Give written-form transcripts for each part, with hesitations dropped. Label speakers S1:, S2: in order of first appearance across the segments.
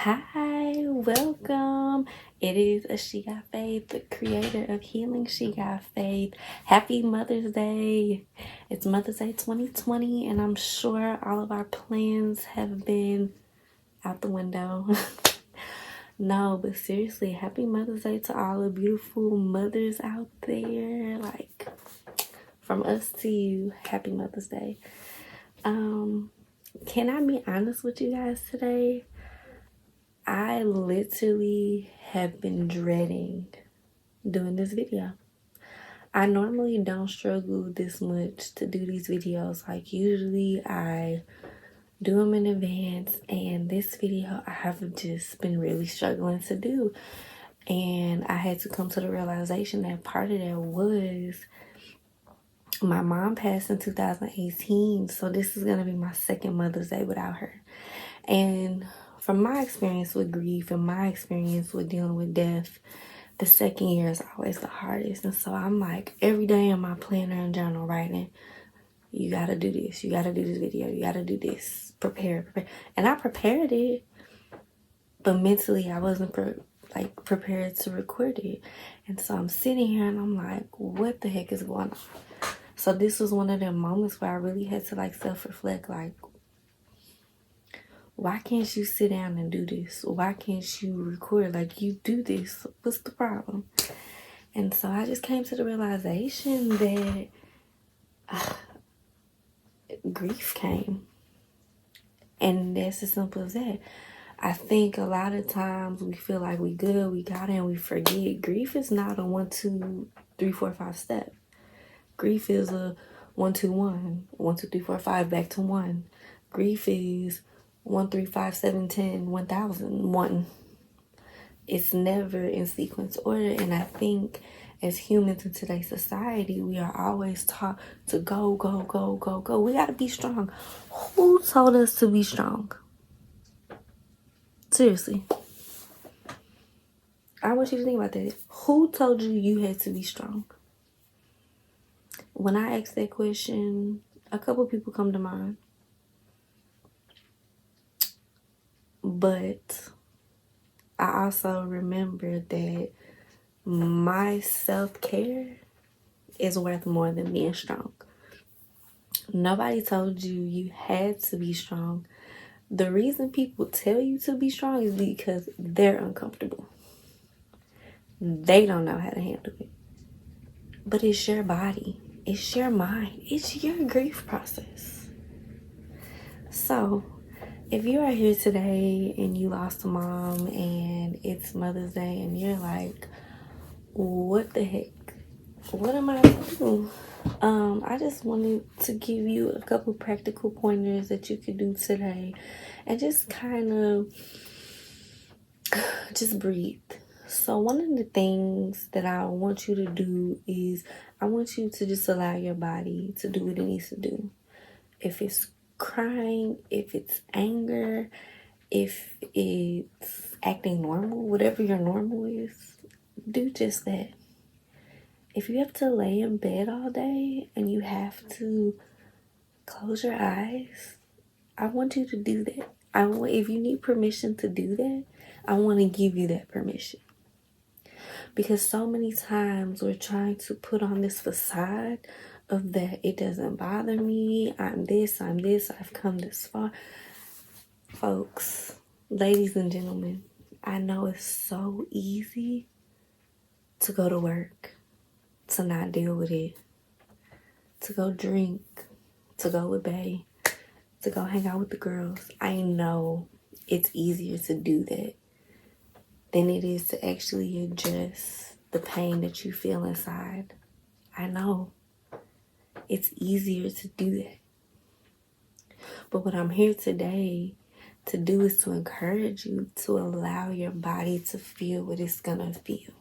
S1: Hi, welcome. It is a She Got Faith, the creator of Healing She Got Faith. Happy Mother's Day. It's Mother's Day 2020, and I'm sure all of our plans have been out the window. No, but seriously, happy Mother's Day to all the beautiful mothers out there. Like, from us to you, happy Mother's Day. Can I be honest with you guys today? I literally have been dreading doing this video. I normally don't struggle this much to do these videos. Like, usually I do them in advance, and this video I have just been really struggling to do. And I had to come to the realization that part of that was my mom passed in 2018, so this is gonna be my second Mother's Day without her. And from my experience with grief and my experience with dealing with death, the second year is always the hardest. And so I'm like, every day in my planner and journal writing, you gotta do this, you gotta do this video, you gotta do this, prepare. And I prepared it, but mentally I wasn't prepared to record it. And so I'm sitting here and I'm like, what the heck is going on? So this was one of them moments where I really had to self-reflect, like, why can't you sit down and do this? Why can't you record? Like, you do this. What's the problem? And so I just came to the realization that grief came. And that's as simple as that. I think a lot of times we feel like we good, we got it, and we forget. Grief is not a 1, 2, 3, 4, 5 step. Grief is a 1, 2, 1. 1, 2, 3, 4, 5, back to 1. Grief is 1, 3, 5, 7, 10, 1,000, 1. It's never in sequence order. And I think as humans in today's society, we are always taught to go, go, go, go, go. We got to be strong. Who told us to be strong? Seriously. I want you to think about that. Who told you you had to be strong? When I ask that question, a couple people come to mind. But I also remember that my self-care is worth more than being strong. Nobody told you you had to be strong. The reason people tell you to be strong is because they're uncomfortable. They don't know how to handle it. But it's your body. It's your mind. It's your grief process. So, if you are here today and you lost a mom and it's Mother's Day and you're like, what the heck? What am I to do? I just wanted to give you a couple practical pointers that you could do today and just kind of just breathe. So one of the things that I want you to do is I want you to just allow your body to do what it needs to do. If it's crying, if it's anger, if it's acting normal, whatever your normal is, do just that. If you have to lay in bed all day and you have to close your eyes, I want you to do that. If you need permission to do that, I want to give you that permission. Because so many times we're trying to put on this facade of that it doesn't bother me, I'm this, I've come this far. Folks, ladies and gentlemen, I know it's so easy to go to work, to not deal with it, to go drink, to go with bae, to go hang out with the girls. I know it's easier to do that than it is to actually address the pain that you feel inside. I know it's easier to do that. But what I'm here today to do is to encourage you to allow your body to feel what it's gonna feel.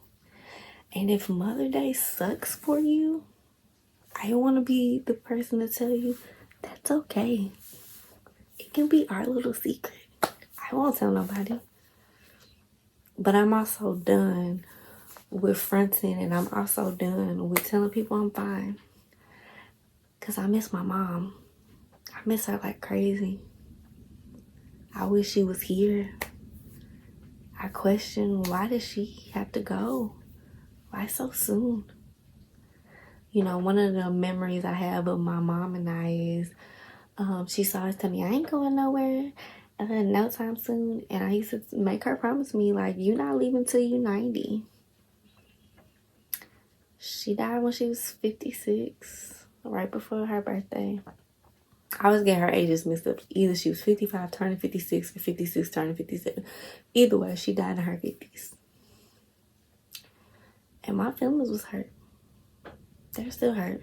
S1: And if Mother Day sucks for you, I want to be the person to tell you that's okay. It can be our little secret. I won't tell nobody. But I'm also done with fronting, and I'm also done with telling people I'm fine. Because I miss my mom. I miss her like crazy. I wish she was here. I question, why does she have to go? Why so soon? You know, one of the memories I have of my mom and I is she used to always tell me, I ain't going nowhere no time soon. And I used to make her promise me, like, you're not leaving till you're 90. She died when she was 56, right before her birthday. I always get her ages mixed up. Either she was 55 turning 56 or 56 turning 57. Either way, she died in her 50s. And my feelings was hurt. They're still hurt.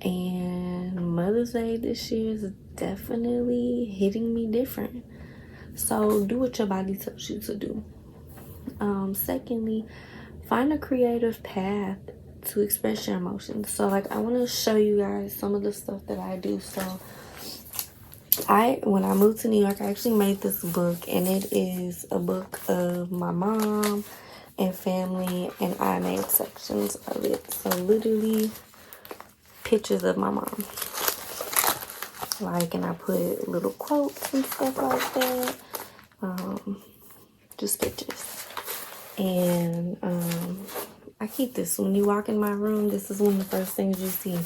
S1: And Mother's Day this year is definitely hitting me different. So do what your body tells you to do. Secondly, find a creative path to express your emotions. So like, I want to show you guys some of the stuff that I do. So when I moved to New York, I actually made this book, and it is a book of my mom and family, and I made sections of it. So literally pictures of my mom. Like, and I put little quotes and stuff like that. Just pictures. And I keep this. When you walk in my room, this is one of the first things you see.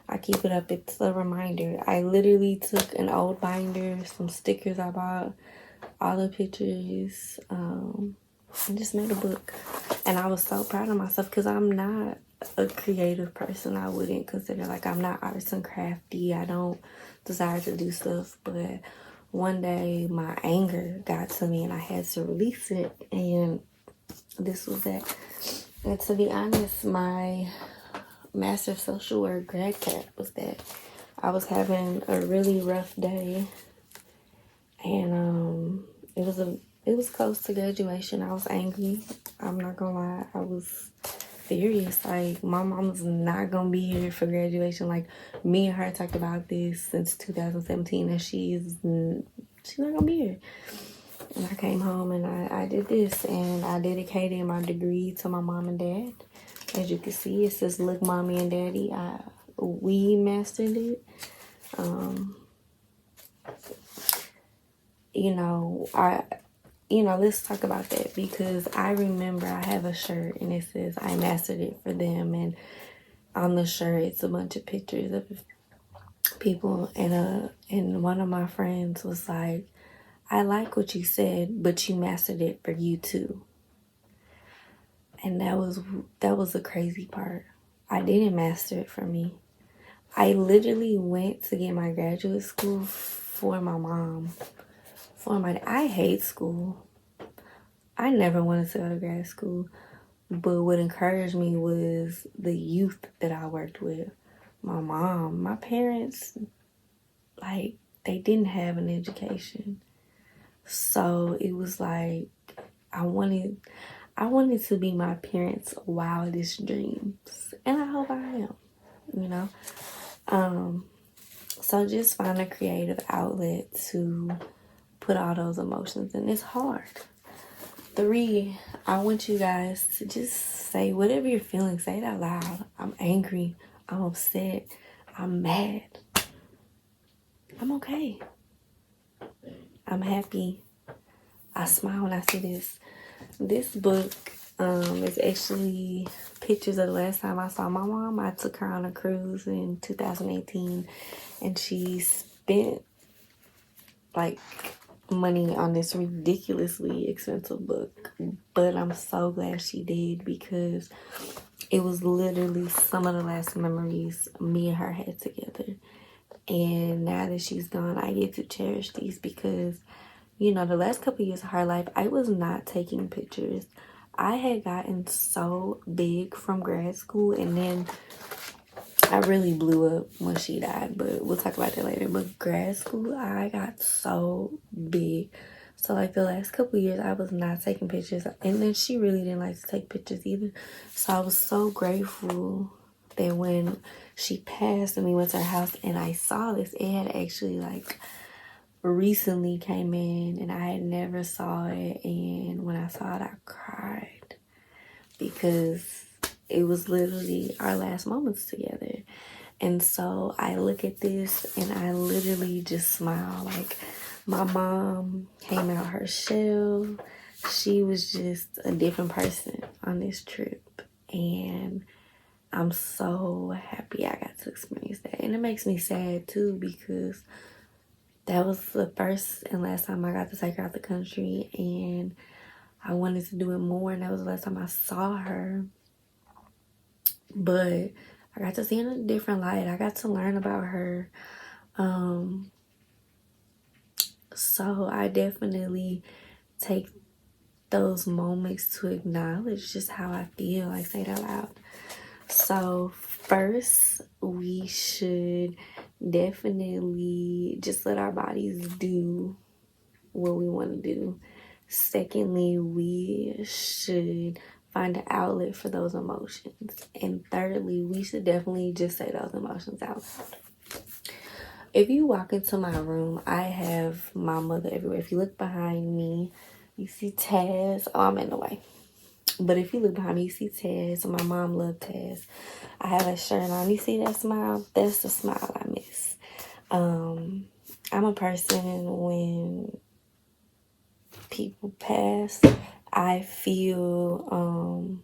S1: I keep it up. It's a reminder. I literally took an old binder, some stickers I bought, all the pictures, and just made a book. And I was so proud of myself because I'm not a creative person. I wouldn't consider, like, I'm not arts and crafty. I don't desire to do stuff. But one day my anger got to me and I had to release it. And this was that. And to be honest, my Master of Social Work grad cap was that. I was having a really rough day, and it was close to graduation. I was angry. I'm not gonna lie. I was furious. Like, my mom's not gonna be here for graduation. Like, me and her talked about this since 2017, and she's not gonna be here. And I came home and I did this, and I dedicated my degree to my mom and dad. As you can see, it says, "Look, Mommy and Daddy, we mastered it." Let's talk about that, because I remember I have a shirt and it says, "I mastered it for them." And on the shirt, it's a bunch of pictures of people. And one of my friends was like, "I like what you said, but you mastered it for you too." And that was the crazy part. I didn't master it for me. I literally went to get my graduate school for my mom. I hate school. I never wanted to go to grad school. But what encouraged me was the youth that I worked with. My mom, my parents, like, they didn't have an education. So it was like, I wanted to be my parents' wildest dreams. And I hope I am, So just find a creative outlet to put all those emotions in. It's hard. 3, I want you guys to just say whatever you're feeling. Say it out loud. I'm angry. I'm upset. I'm mad. I'm okay. I'm happy. I smile when I see this. This book is actually pictures of the last time I saw my mom. I took her on a cruise in 2018, and she spent like money on this ridiculously expensive book. But I'm so glad she did, because it was literally some of the last memories me and her had together. And now that she's gone, I get to cherish these, because the last couple years of her life, I was not taking pictures. I had gotten so big from grad school, and then I really blew up when she died, but we'll talk about that later. But grad school, I got so big. So like the last couple years, I was not taking pictures. And then she really didn't like to take pictures either. So I was so grateful that when she passed and we went to her house and I saw this, it had actually like recently came in, and I had never saw it. And when I saw it, I cried, because it was literally our last moments together. And so I look at this and I literally just smile. Like, My mom came out her shell. She was just a different person on this trip. And I'm so happy I got to experience that. And it makes me sad too, because that was the first and last time I got to take her out the country, and I wanted to do it more, and that was the last time I saw her. But I got to see her in a different light. I got to learn about her. So I definitely take those moments to acknowledge just how I feel. Like, say it out loud. So first, we should definitely just let our bodies do what we want to do. Secondly, we should find an outlet for those emotions. And thirdly, we should definitely just say those emotions out loud. If you walk into my room, I have my mother everywhere. If you look behind me, you see Taz. Oh, I'm in the way. But if you look behind me, you see Taz. My mom loved Taz. I have a shirt on. You see that smile? That's the smile I miss. I'm a person, when people pass, I feel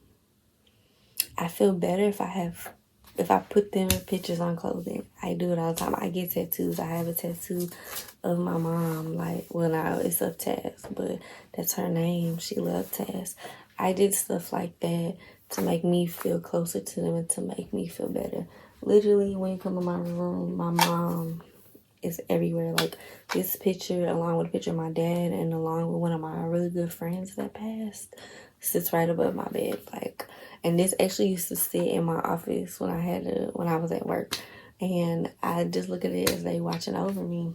S1: better if I put them pictures on clothing. I do it all the time. I get tattoos. I have a tattoo of my mom. Like, well, now it's of Taz, but that's her name. She loved Taz. I did stuff like that to make me feel closer to them and to make me feel better. Literally, when you come to my room, my mom is everywhere. Like, this picture, along with a picture of my dad and along with one of my really good friends that passed, sits right above my bed. Like, and this actually used to sit in my office when I was at work, and I just look at it as they watching over me.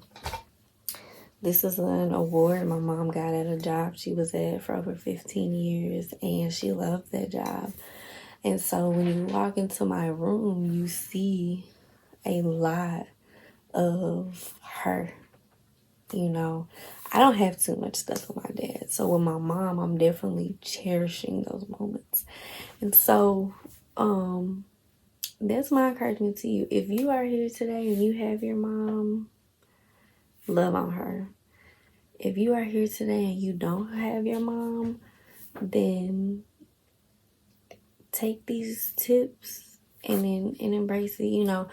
S1: This is an award my mom got at a job she was at for over 15 years, and she loved that job. And so when you walk into my room, you see a lot of her. You know, I don't have too much stuff with my dad. So with my mom, I'm definitely cherishing those moments. And so, that's my encouragement to you. If you are here today and you have your mom, love on her. If you are here today and you don't have your mom, then take these tips and embrace it. You know,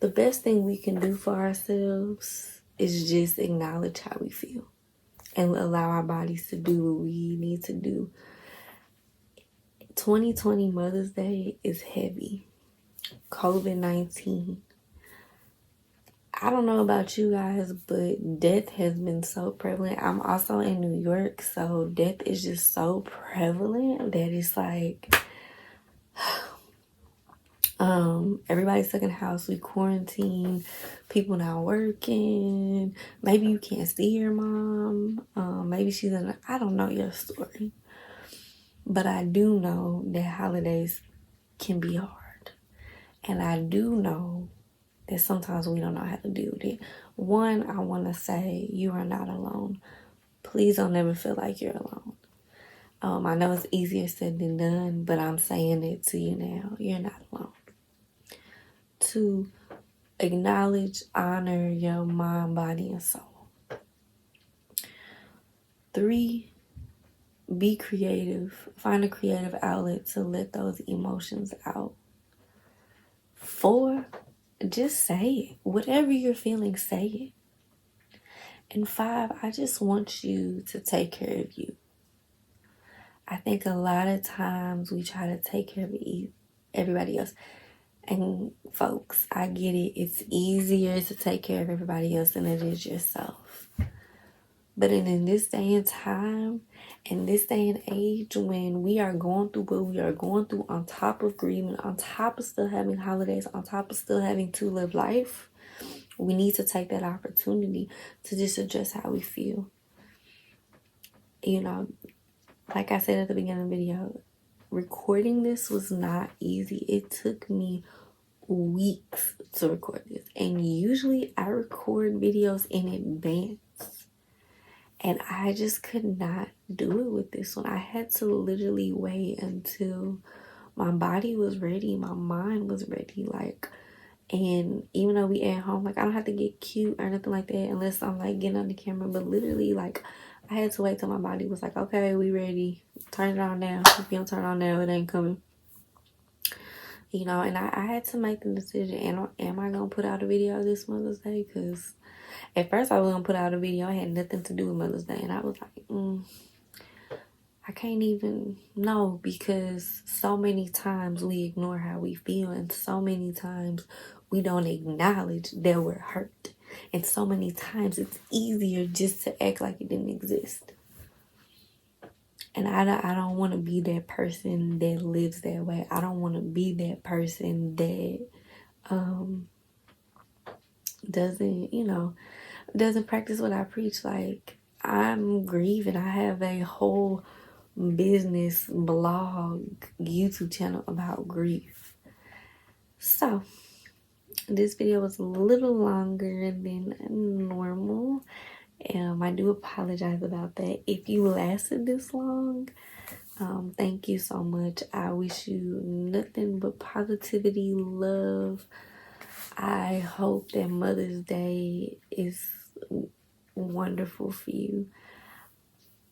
S1: the best thing we can do for ourselves is just acknowledge how we feel and allow our bodies to do what we need to do. 2020 Mother's Day is heavy. COVID-19. I don't know about you guys, but death has been so prevalent. I'm also in New York, so death is just so prevalent that it's like, everybody's stuck in the house. We quarantine. People not working. Maybe you can't see your mom. Maybe she's I don't know your story. But I do know that holidays can be hard. And I do know that sometimes we don't know how to deal with it. One, I want to say you are not alone. Please don't ever feel like you're alone. I know it's easier said than done, but I'm saying it to you now. You're not alone. 2, acknowledge, honor your mind, body, and soul. 3, be creative. Find a creative outlet to let those emotions out. 4, just say it. Whatever you're feeling, say it. And 5, I just want you to take care of you. I think a lot of times we try to take care of everybody else. And folks, I get it. It's easier to take care of everybody else than it is yourself. But in this day and time, in this day and age, when we are going through what we are going through, on top of grieving, on top of still having holidays, on top of still having to live life, we need to take that opportunity to just address how we feel. You know, like I said at the beginning of the video, recording this was not easy. It took me weeks to record this. And usually I record videos in advance. And I just could not do it with this one. I had to literally wait until my body was ready, my mind was ready. Like, And even though we at home, like, I don't have to get cute or nothing like that unless I'm like getting on the camera. But literally, like, I had to wait till my body was like, okay, we ready. Turn it on now. If you don't turn it on now, it ain't coming. You know, and I had to make the decision. Am I going to put out a video this Mother's Day? Because at first I was going to put out a video. I had nothing to do with Mother's Day. And I was like, I can't even know, because so many times we ignore how we feel, and so many times we don't acknowledge that we're hurt, and so many times it's easier just to act like it didn't exist. And I don't want to be that person that lives that way. I don't want to be that person that doesn't practice what I preach. Like, I'm grieving. I have a whole business blog YouTube channel about grief. So this video was a little longer than normal. I do apologize about that. If you lasted this long, thank you so much. I wish you nothing but positivity, love. I hope that Mother's Day is wonderful for you.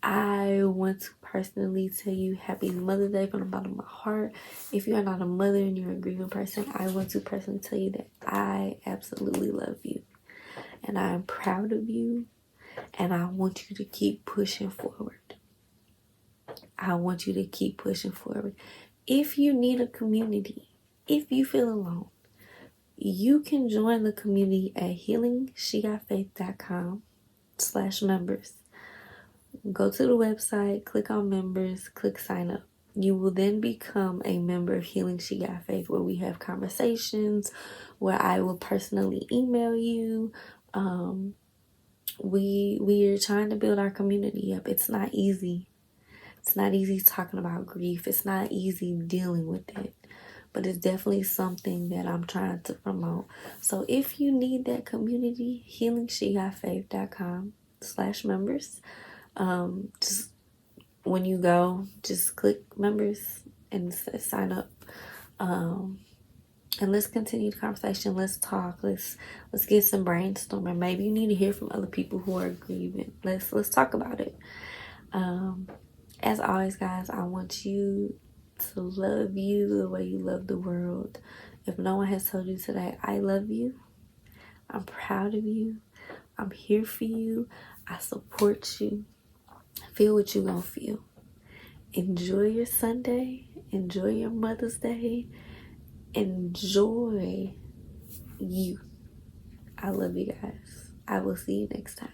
S1: I want to personally tell you happy Mother's Day from the bottom of my heart. If you are not a mother and you're a grieving person, I want to personally tell you that I absolutely love you. And I am proud of you. And I want you to keep pushing forward. I want you to keep pushing forward. If you need a community, if you feel alone, you can join the community at HealingSheGotFaith.com/members. Go to the website, click on members, click sign up. You will then become a member of Healing She Got Faith, where we have conversations, where I will personally email you. We are trying to build our community up. It's not easy. It's not easy talking about grief. It's not easy dealing with it. But it's definitely something that I'm trying to promote. So if you need that community, HealingSheGotFaith.com/members. Just when you go, just click members and sign up. And let's continue the conversation. Let's talk. Let's get some brainstorming. Maybe you need to hear from other people who are grieving. Let's talk about it. As always, guys, I want you to love you the way you love the world. If no one has told you today, I love you. I'm proud of you. I'm here for you. I support you. Feel what you're gonna feel. Enjoy your Sunday. Enjoy your Mother's Day. Enjoy you. I love you guys. I will see you next time.